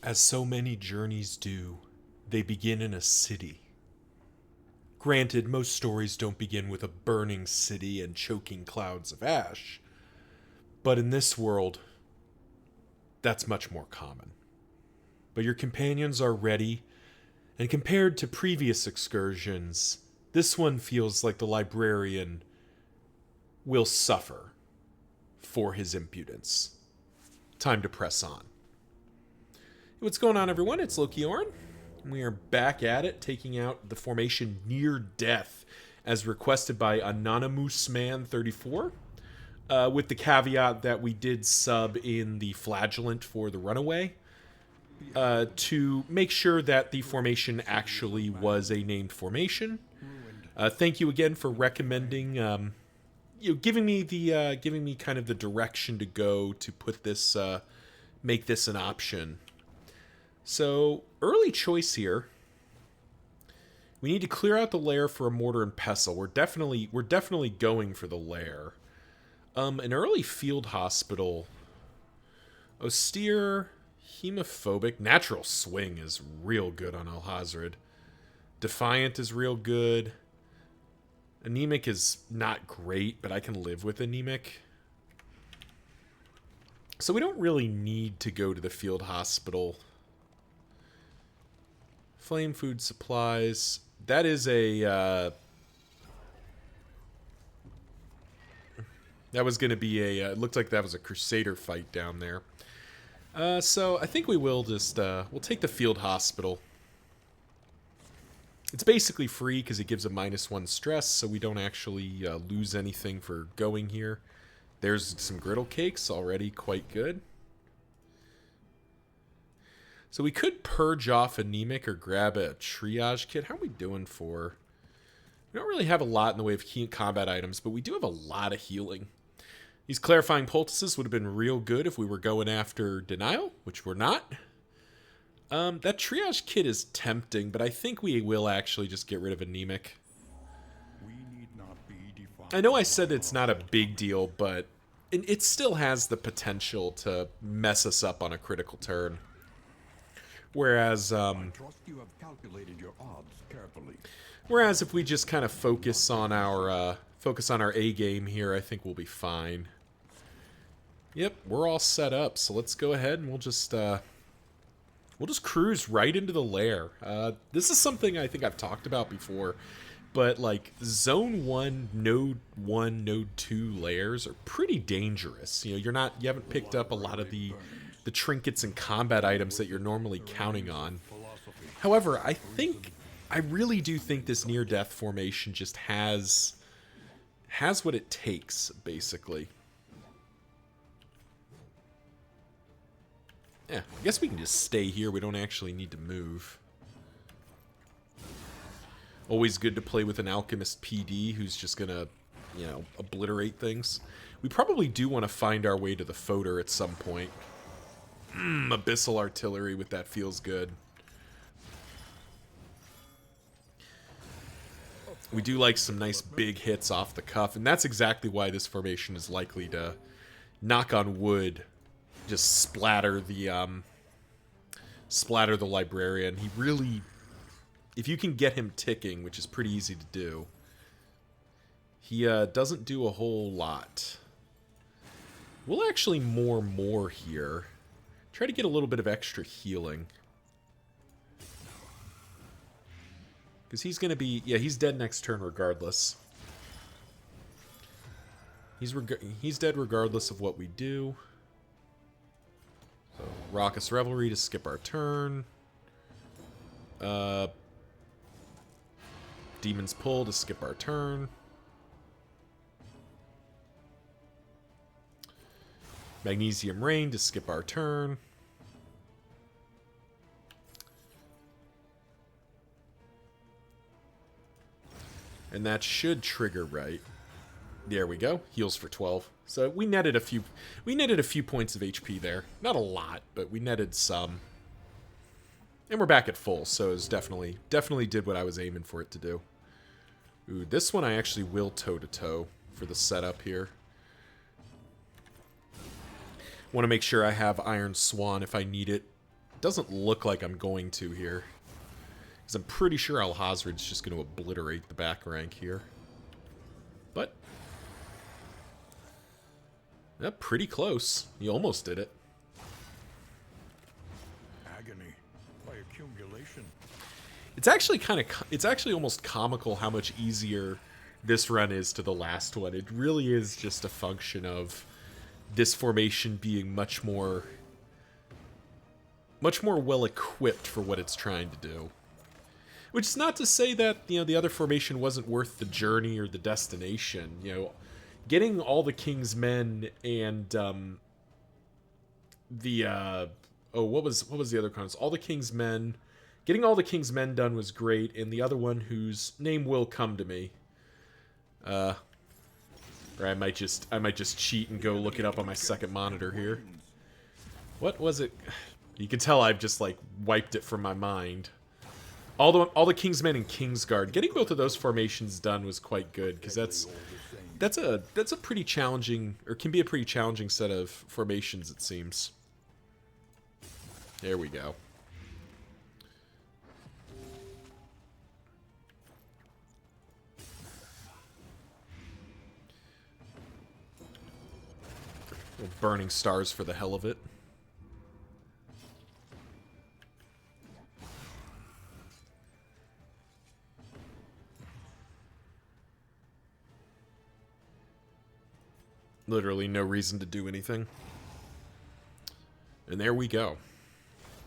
As so many journeys do, they begin in a city. Granted, most stories don't begin with a burning city and choking clouds of ash, but in this world, that's much more common. But your companions are ready, and compared to previous excursions, this one feels like the librarian will suffer for his impudence. Time to press on. What's going on, everyone? It's Loki Orn. We are back at it, taking out the formation Near Death, as requested by Anonymous Man 34, with the caveat that we did sub in the Flagellant for the Runaway, to make sure that the formation actually was a named formation. Thank you again for recommending, giving me kind of the direction to go to put this, make this an option. So, early choice here. We need to clear out the lair for a mortar and pestle. We're definitely going for the lair. An early field hospital. Austere, hemophobic, natural swing is real good on Alhazred. Defiant is real good. Anemic is not great, but I can live with anemic. So we don't really need to go to the field hospital. Flame food supplies. That is a... that was going to be a... it looked like that was a Crusader fight down there. So I think we will just... we'll take the field hospital. It's basically free because it gives a -1 stress, so we don't actually lose anything for going here. There's some griddle cakes, already quite good. So we could purge off anemic or grab a triage kit. How are we doing for... we don't really have a lot in the way of combat items, but we do have a lot of healing. These clarifying poultices would have been real good if we were going after denial, which we're not. That triage kit is tempting, but I think we will actually just get rid of anemic. I know I said it's not a big deal, but it still has the potential to mess us up on a critical turn. Whereas, whereas if we just kind of focus on our A game here, I think we'll be fine. Yep, we're all set up, so let's go ahead and we'll just cruise right into the lair. This is something I think I've talked about before, but like Zone 1, Node 2 lairs are pretty dangerous. You know, you haven't picked up a lot of the trinkets and combat items that you're normally counting on. However, I really do think this near-death formation just has what it takes, basically. Yeah, I guess we can just stay here. We don't actually need to move. Always good to play with an Alchemist PD who's just gonna, obliterate things. We probably do want to find our way to the Fodor at some point. Abyssal artillery with that feels good. We do like some nice big hits off the cuff, and that's exactly why this formation is likely to, knock on wood, just splatter the librarian. He really, if you can get him ticking, which is pretty easy to do, he doesn't do a whole lot. We'll actually more here. Try to get a little bit of extra healing. Because he's going to be... yeah, he's dead next turn regardless. He's dead regardless of what we do. So, Raucous Revelry to skip our turn. Demon's Pull to skip our turn. Magnesium Rain to skip our turn. And that should trigger right. There we go. Heals for 12. So we netted a few points of HP there. Not a lot, but we netted some. And we're back at full, so it's definitely did what I was aiming for it to do. Ooh, this one I actually will toe-to-toe for the setup here. Want to make sure I have Iron Swan if I need it. Doesn't look like I'm going to here. Because I'm pretty sure Alhazred's just going to obliterate the back rank here. But... yeah, pretty close. You almost did it. Agony by accumulation. It's actually it's actually almost comical how much easier this run is to the last one. It really is just a function of this formation being much more well equipped for what it's trying to do. Which is not to say that, you know, the other formation wasn't worth the journey or the destination. You know, getting all the King's Men and what was the other cons? All the King's Men. Getting all the King's Men done was great, and the other one whose name will come to me. Or I might just cheat and go look it up on my second monitor here. What was it? You can tell I've just like wiped it from my mind. All the King's Men and Kingsguard. Getting both of those formations done was quite good, because that's a pretty challenging, or can be a pretty challenging set of formations, it seems. There we go. Burning stars for the hell of it. Literally no reason to do anything. And there we go.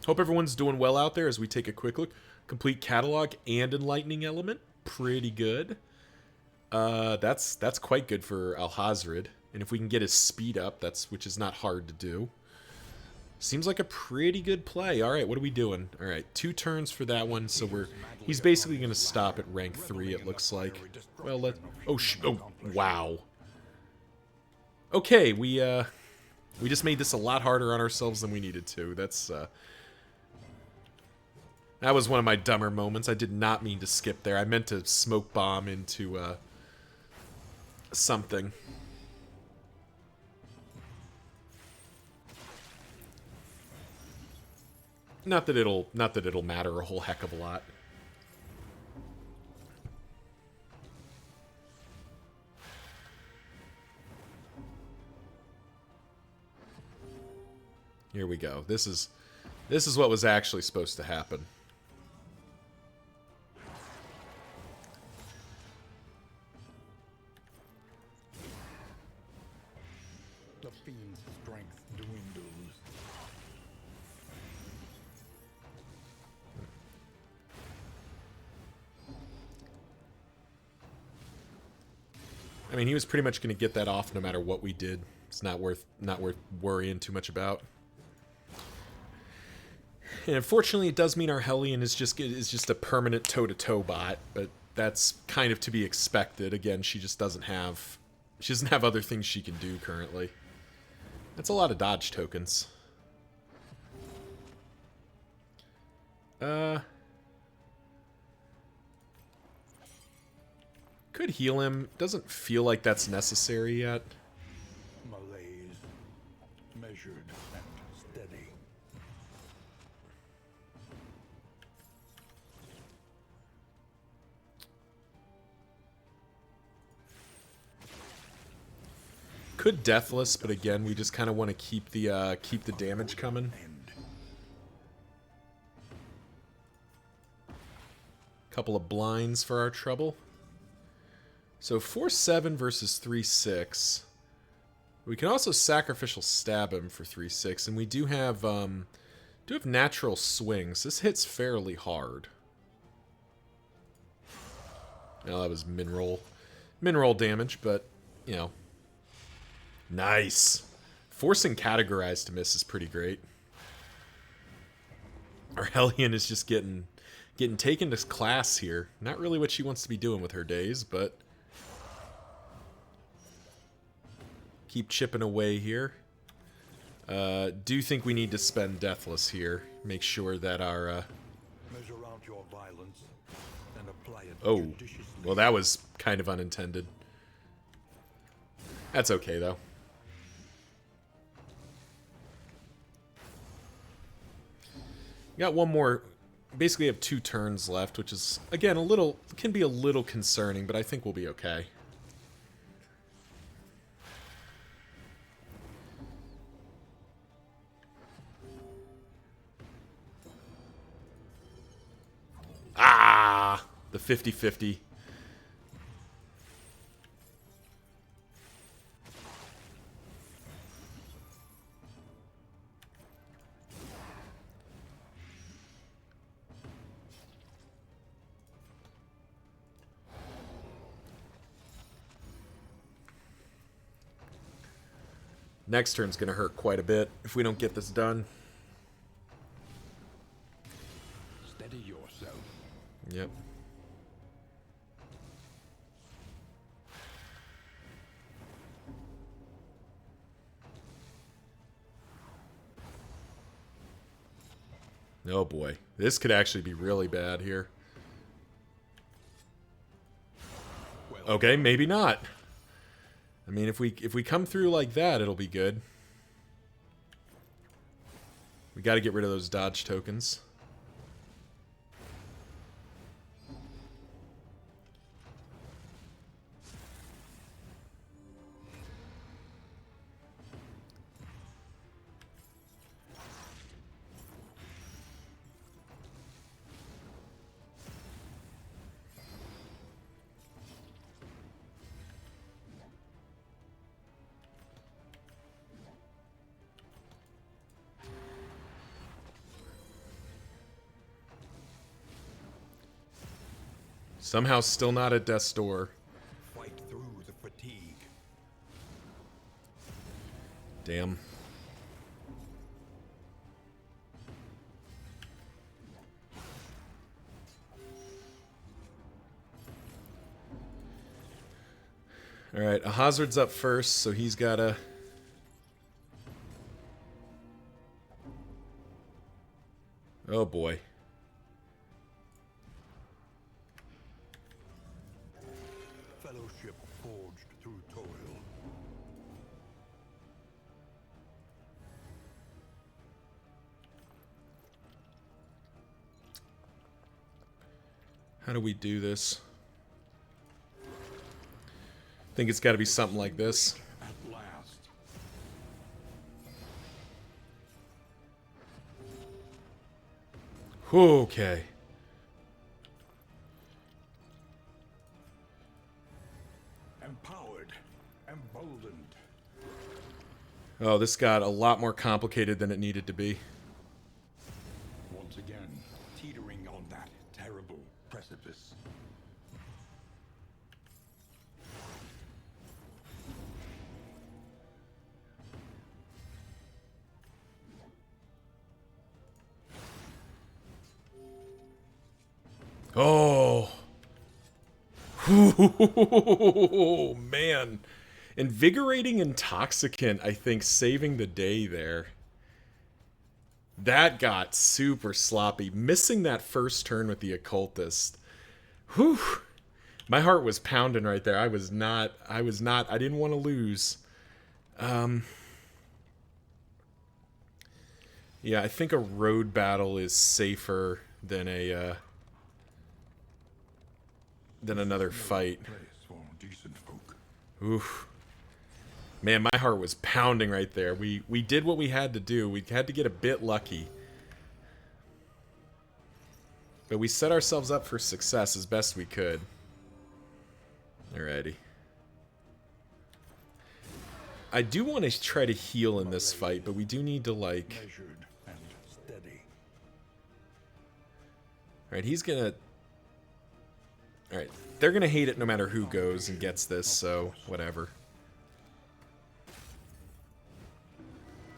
Hope everyone's doing well out there as we take a quick look. Complete catalog and enlightening element. Pretty good. That's quite good for Alhazred. And if we can get his speed up, which is not hard to do. Seems like a pretty good play. All right, what are we doing? All right, 2 turns for that one. So he's basically going to stop at rank 3, it looks like. Well, oh, wow. Okay, we just made this a lot harder on ourselves than we needed to. That was one of my dumber moments. I did not mean to skip there. I meant to smoke bomb into something. Not that it'll matter a whole heck of a lot. Here we go. This is what was actually supposed to happen. The fiend's strength dwindles. I mean, he was pretty much going to get that off no matter what we did. It's not worth worrying too much about. And unfortunately, it does mean our Hellion is just a permanent toe-to-toe bot, but that's kind of to be expected. Again, she doesn't have other things she can do currently. That's a lot of dodge tokens. Could heal him. Doesn't feel like that's necessary yet. Malaise, measured and steady. Could Deathless, but again, we just kind of want to keep the damage coming. Couple of blinds for our trouble. So 4-7 versus 3-6. We can also sacrificial stab him for 3-6, and we do have natural swings. This hits fairly hard. Well, that was mineral damage, but you know, nice. Forcing Categorize to miss is pretty great. Our Hellion is just getting taken to class here. Not really what she wants to be doing with her days, but keep chipping away here. Do think we need to spend Deathless here. Make sure that our Measure out your violence and apply it oh, judiciously. well, that was kind of unintended. That's okay though. Got one more. Basically have 2 turns left, which is, again, can be a little concerning, but I think we'll be okay. Ah! The 50-50. Next turn's gonna hurt quite a bit if we don't get this done. Steady yourself. Yep. Oh boy. This could actually be really bad here. Okay, maybe not. I mean, if we come through like that, it'll be good. We got to get rid of those dodge tokens. Somehow still not at death's door. Fight through the fatigue. Damn. Alright, a Hazard's up first, so he's gotta... Oh boy. Fellowship forged through toil. How do we do this? I think it's got to be something like this. At last. Okay. Empowered. Emboldened. Oh, this got a lot more complicated than it needed to be. Once again, teetering on that terrible precipice. Oh. Man. Invigorating Intoxicant, I think, saving the day there. That got super sloppy. Missing that first turn with the Occultist. Whew. My heart was pounding right there. I didn't want to lose. Yeah, I think a road battle is safer than another fight. Place for decent folk. Oof. Man, my heart was pounding right there. We did what we had to do. We had to get a bit lucky. But we set ourselves up for success as best we could. Alrighty. I do want to try to heal in this fight, but we do need to, like... Measured and steady. Alright, he's gonna... Alright, they're gonna hate it no matter who goes and gets this, so whatever.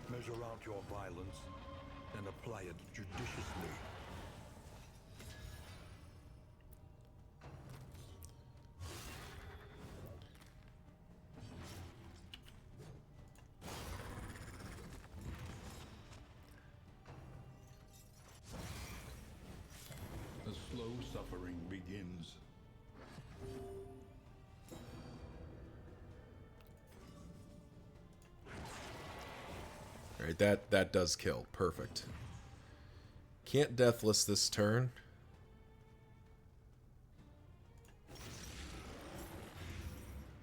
Measure out your violence and apply it judiciously. The slow suffering begins. Alright, that does kill. Perfect. Can't deathless this turn.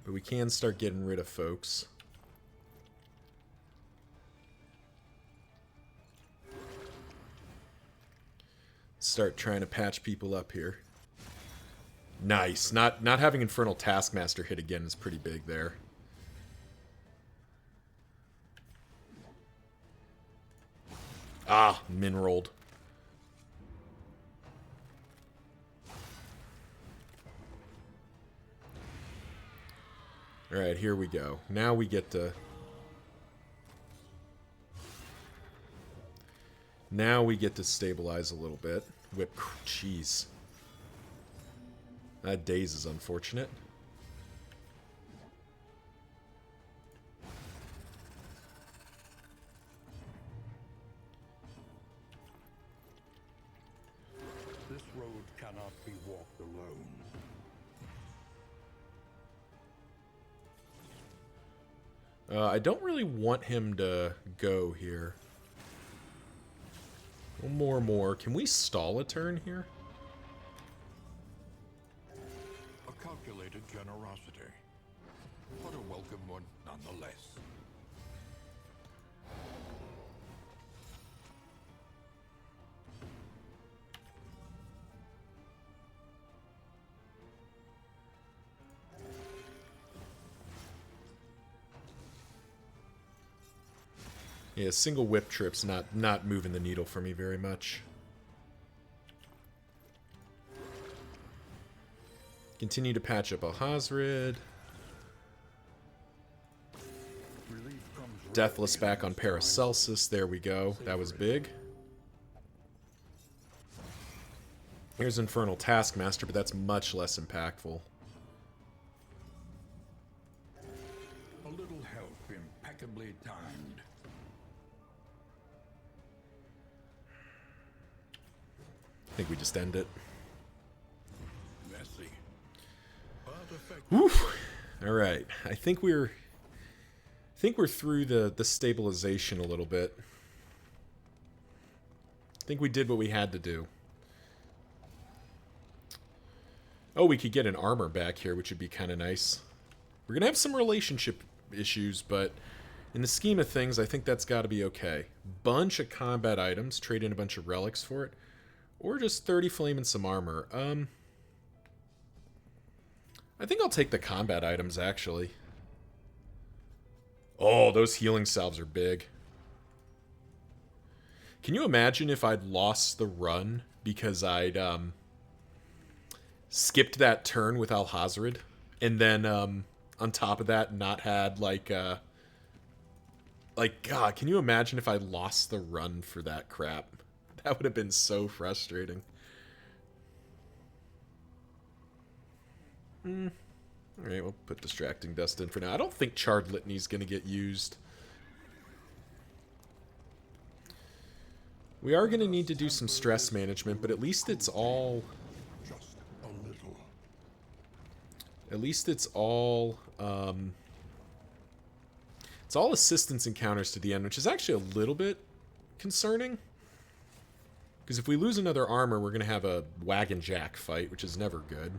But we can start getting rid of folks. Start trying to patch people up here. Nice. Not having Infernal Taskmaster hit again is pretty big there. Ah, min rolled. Alright, here we go. Now we get to... Now we get to stabilize a little bit. Whip... Jeez. That daze is unfortunate. This road cannot be walked alone. I don't really want him to go here. One more. Can we stall a turn here? A calculated generosity, but a welcome one nonetheless. Yeah, single whip trip's not moving the needle for me very much. Continue to patch up Alhazred. Deathless back on Paracelsus. There we go. That was big. Here's Infernal Taskmaster, but that's much less impactful. A little help impeccably timed. I think we just end it. Messy, but effective. Woof. All right. I think we're through the stabilization a little bit. I think we did what we had to do. Oh, we could get an armor back here, which would be kind of nice. We're going to have some relationship issues, but in the scheme of things, I think that's got to be okay. Bunch of combat items, trade in a bunch of relics for it. Or just 30 flame and some armor. I think I'll take the combat items, actually. Oh, those healing salves are big. Can you imagine if I'd lost the run because I'd skipped that turn with Alhazred, and then on top of that not had like God, can you imagine if I lost the run for that crap? That would have been so frustrating. Alright, we'll put Distracting Dust in for now. I don't think Charred Litany's going to get used. We are going to need to do some stress management, but at least it's all... Just a little. At least it's all... it's all assistance encounters to the end, which is actually a little bit concerning. Because if we lose another armor, we're going to have a wagon jack fight, which is never good.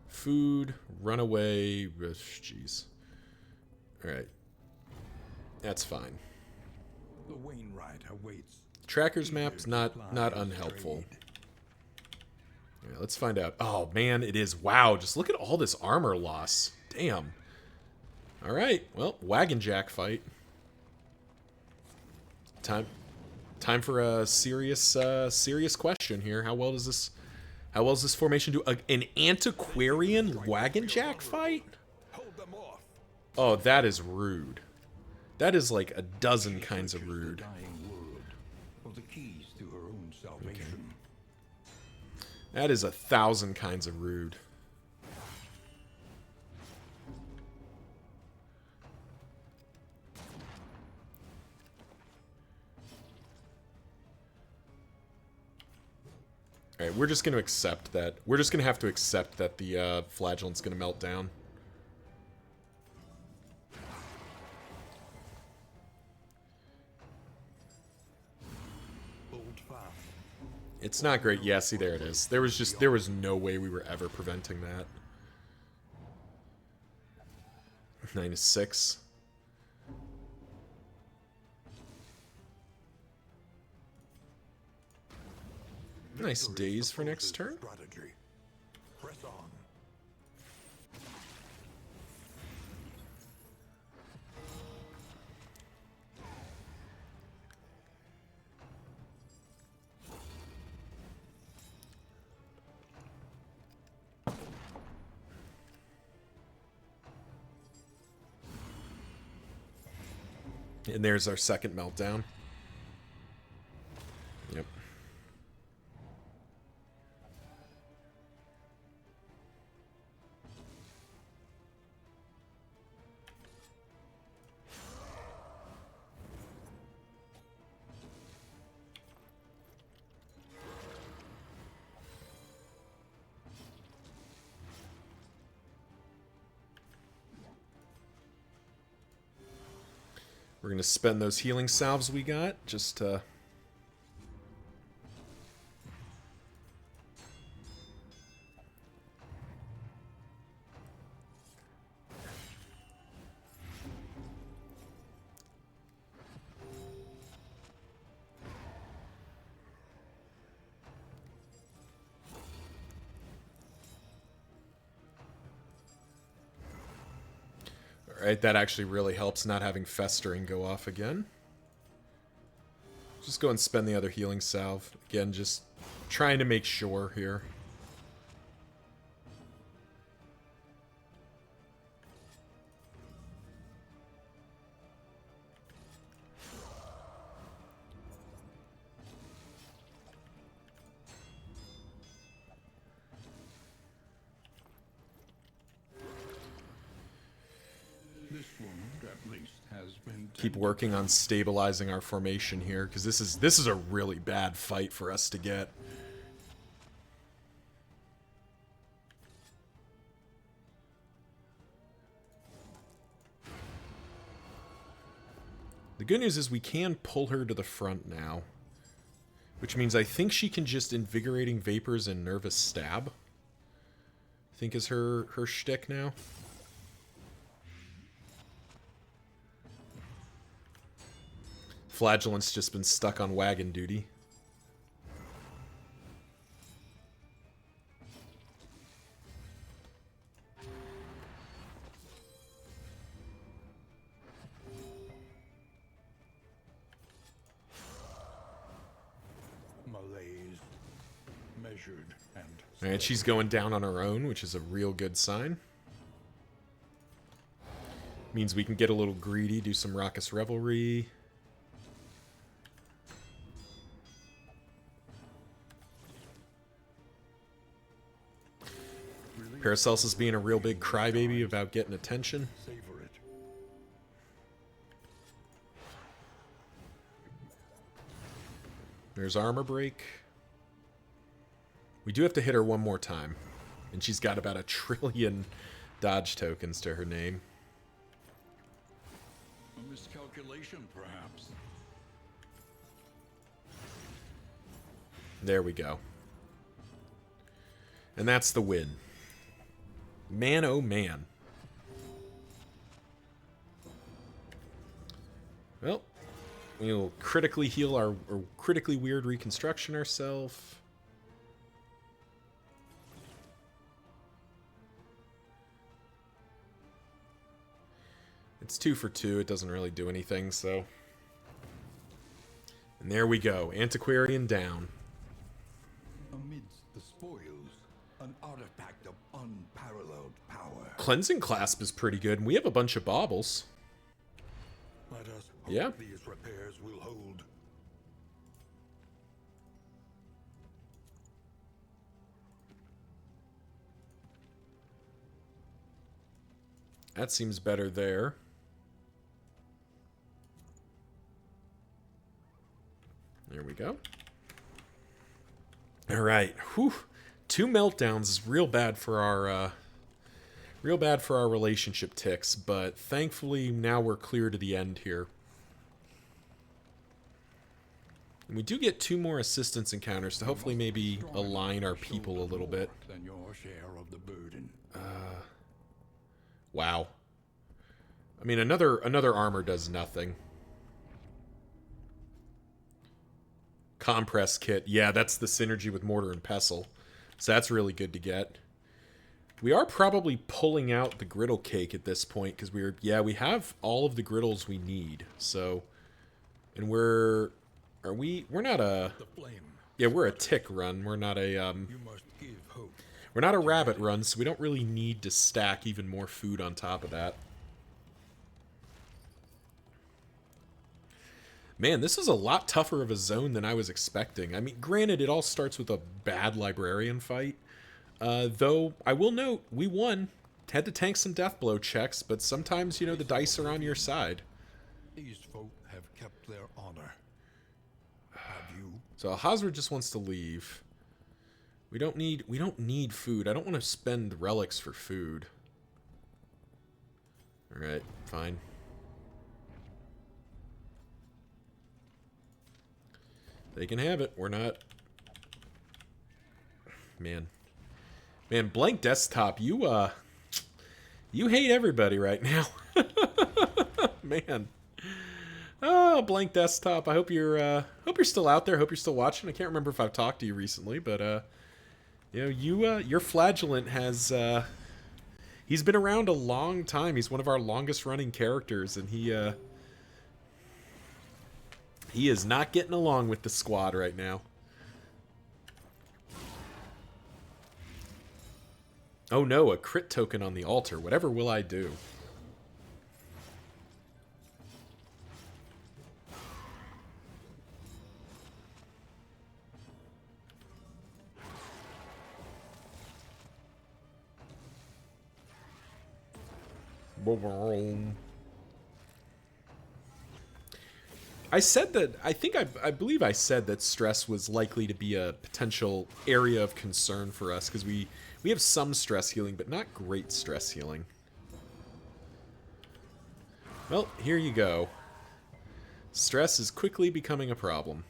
Food, runaway, jeez. Alright. That's fine. The Wainwright awaits. Tracker's map's not unhelpful. Yeah, let's find out. Oh, man, it is. Wow, just look at all this armor loss. Damn. Alright, well, wagon jack fight. Time for a serious question here. How well does this formation do? An antiquarian wagon jack fight? Hold them off. Oh, that is rude. That is like a dozen kinds of rude. Dying word of the keys to her own salvation. That is 1,000 kinds of rude. Alright, we're just going to accept that. We're just going to have to accept that the flagellant's going to melt down. Hold fast. It's not great. Yeah, see, there it is. There was no way we were ever preventing that. -6. Nice days for next turn. Strategy. Press on. And there's our second meltdown. Yep. We're going to spend those healing salves we got just to... Alright, that actually really helps not having Festering go off again. Just go and spend the other healing salve. Again, just trying to make sure here. This wound, at least, has been Keep working on stabilizing our formation here, because this is a really bad fight for us to get. The good news is we can pull her to the front now, which means I think she can just Invigorating Vapors and Nervous Stab. I think is her shtick now. Flagellant's just been stuck on wagon duty. malaise, measured and... Alright, she's going down on her own, which is a real good sign. Means we can get a little greedy, do some Raucous Revelry. Paracelsus being a real big crybaby about getting attention. Savor it. There's Armor Break. We do have to hit her one more time. And she's got about 1 trillion dodge tokens to her name. A miscalculation, perhaps. There we go. And that's the win. Man, oh man. Well, we'll critically heal our... or critically weird reconstruction ourselves. It's 2 for 2. It doesn't really do anything, so... And there we go. Antiquarian down. Amidst the spoils, an artifact of unparalleled power. Cleansing Clasp is pretty good, and we have a bunch of baubles. Let us hope Yeah. these repairs will hold. That seems better there. There we go. All right. Whew. 2 meltdowns is real bad for our relationship ticks, but thankfully now we're clear to the end here. And we do get 2 more assistance encounters to hopefully maybe align our people a little bit. Than your share of the burden. Wow. I mean, another armor does nothing. Compress kit. Yeah, that's the synergy with mortar and pestle. So that's really good to get. We are probably pulling out the griddle cake at this point because we have all of the griddles we need. So, and we're not a, yeah, we're a tick run. We're not a, You must give hope. we're not a rabbit run, so we don't really need to stack even more food on top of that. Man, this is a lot tougher of a zone than I was expecting. I mean, granted, it all starts with a bad librarian fight. Though, I will note, we won. Had to tank some death blow checks, but sometimes, you know, the dice are on your side. These folk have kept their honor. Have you? So Hazard just wants to leave. We don't need food. I don't want to spend relics for food. Alright, fine. They can have it. We're not... Man, blank desktop, you hate everybody right now. Man. Oh, blank desktop. I hope you're still out there. I hope you're still watching. I can't remember if I've talked to you recently, but you know, your flagellant has he's been around a long time. He's one of our longest running characters, and he is not getting along with the squad right now. Oh no, a crit token on the altar. Whatever will I do? I said that, I believe I said that stress was likely to be a potential area of concern for us, because we have some stress healing, but not great stress healing. Well, here you go. Stress is quickly becoming a problem.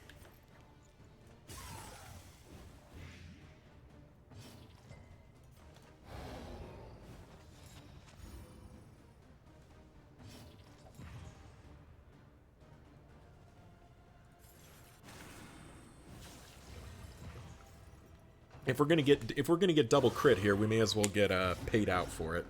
If we're gonna get double crit here, we may as well get paid out for it.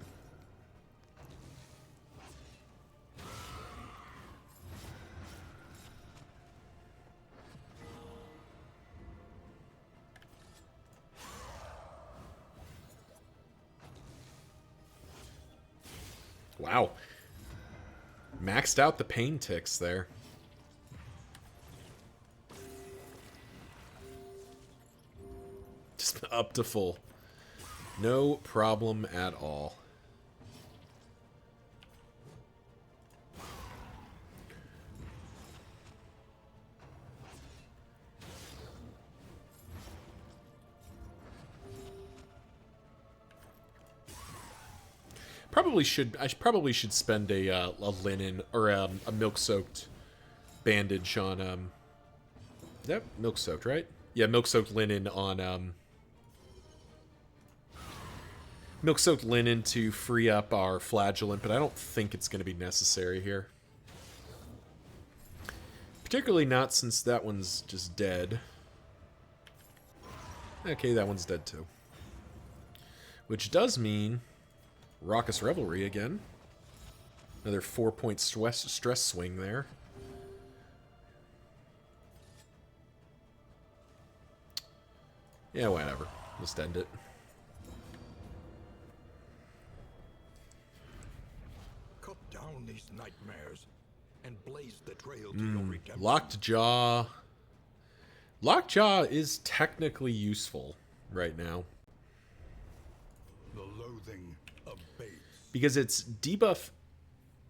Wow. Maxed out the pain ticks there. Just up to full. No problem at all. I probably should spend a linen or a milk-soaked bandage on is that milk-soaked, right? Yeah, milk-soaked linen on milk-soaked linen to free up our flagellant, but I don't think it's going to be necessary here. Particularly not since that one's just dead. Okay, that one's dead too. Which does mean Raucous Revelry again. Another 4-point stress swing there. Yeah, whatever. Just end it. Cut down these nightmares and blaze the trail to your redemption. Lockjaw. Lockjaw is technically useful right now. The loathing of Bates. Because it's debuff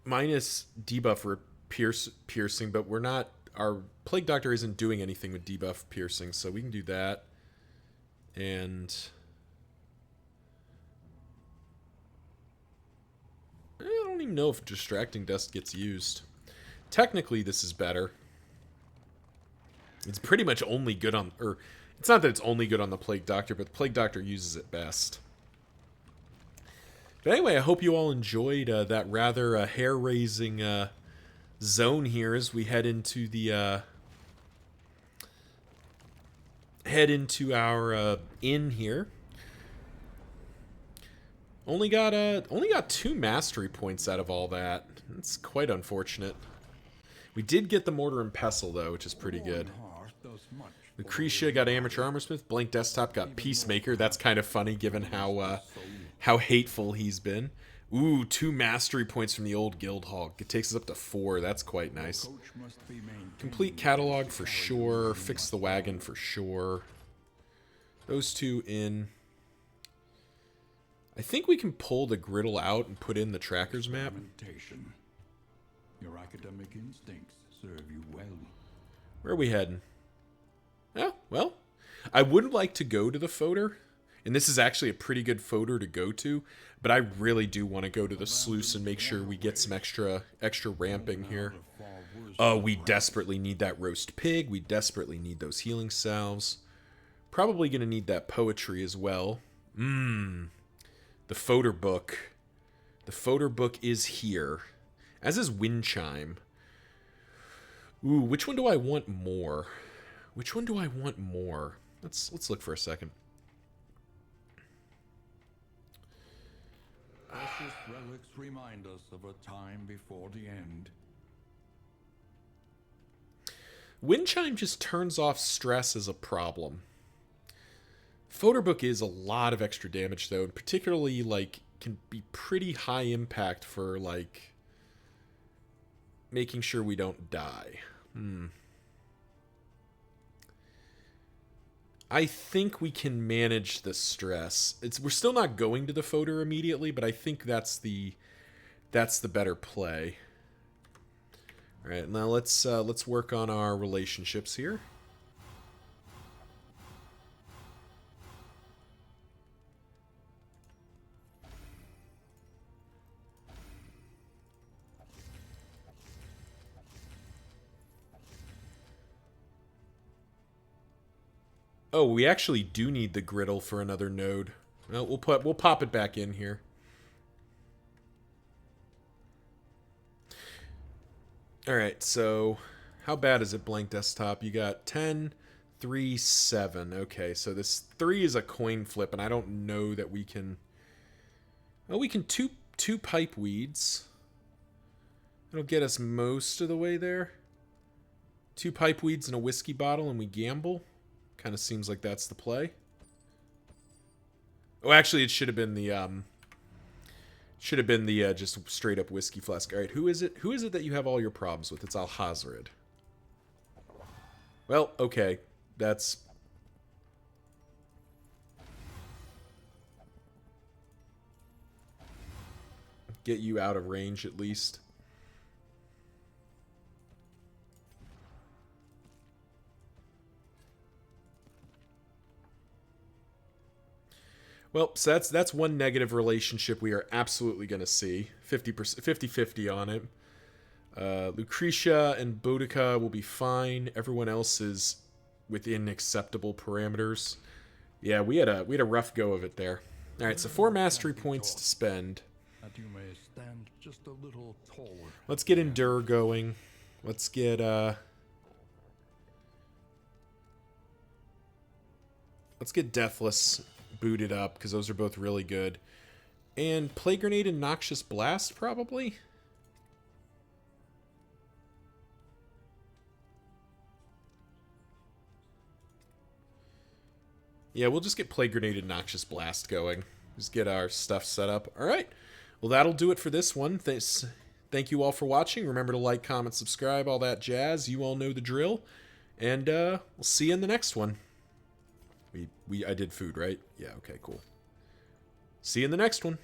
minus debuff for piercing, but we're not... Our Plague Doctor isn't doing anything with debuff piercing, so we can do that. And... I don't even know if Distracting Dust gets used. Technically, this is better. It's pretty much only good on, or it's not that it's only good on the Plague Doctor, but the Plague Doctor uses it best. But anyway, I hope you all enjoyed that rather hair-raising zone here as we head into the our inn here. Only got 2 mastery points out of all that. That's quite unfortunate. We did get the mortar and pestle though, which is pretty good. Lucretia got amateur armorsmith. Blank Desktop got peacemaker. That's kind of funny given how hateful he's been. Ooh, 2 mastery points from the old Guildhall. It takes us up to 4. That's quite nice. Complete catalog for sure. Fix the wagon for sure. Those 2 in. I think we can pull the griddle out and put in the trackers map. Your academic instincts serve you well. Where are we heading? Oh, well, I would like to go to the Fodor, and this is actually a pretty good Fodor to go to, but I really do want to go to the sluice and make sure we get some extra ramping here. Oh, we desperately need that roast pig. We desperately need those healing salves. Probably going to need that poetry as well. The Fodor book. The Fodor book is here. As is Wind Chime. Ooh, which one do I want more? Which one do I want more? Let's look for a second. Precious relics remind us of a time before the end. Wind Chime just turns off stress as a problem. Fodor book is a lot of extra damage though, and particularly like can be pretty high impact for like making sure we don't die. I think we can manage the stress. We're still not going to the Fodor immediately, but I think that's the better play. All right, now let's work on our relationships here. Oh, we actually do need the griddle for another node. Well, we'll pop it back in here. All right, so how bad is it, Blank Desktop? You got 10, 3, 7. Okay, so this 3 is a coin flip, and I don't know that we can. Oh, we can two pipe weeds. It'll get us most of the way there. 2 pipe weeds and a whiskey bottle, and we gamble. Kind of seems like that's the play. Oh, actually, it should have been the just straight up whiskey flask. All right, who is it? Who is it that you have all your problems with? It's Alhazred. Well, okay, that's. Get you out of range at least. Well, so that's one negative relationship we are absolutely going to see. 50-50 on it. Lucretia and Boudica will be fine. Everyone else is within acceptable parameters. Yeah, we had a rough go of it there. All right, so 4 mastery points to spend. That you may stand just a little taller. Let's get Endure going. Let's get Deathless booted up, because those are both really good. And Plague Grenade and Noxious Blast, probably? Yeah, we'll just get Plague Grenade and Noxious Blast going. Just get our stuff set up. Alright, well that'll do it for this one. Thank you all for watching. Remember to like, comment, subscribe, all that jazz. You all know the drill. And we'll see you in the next one. I did food, right? Yeah, okay, cool. See you in the next one.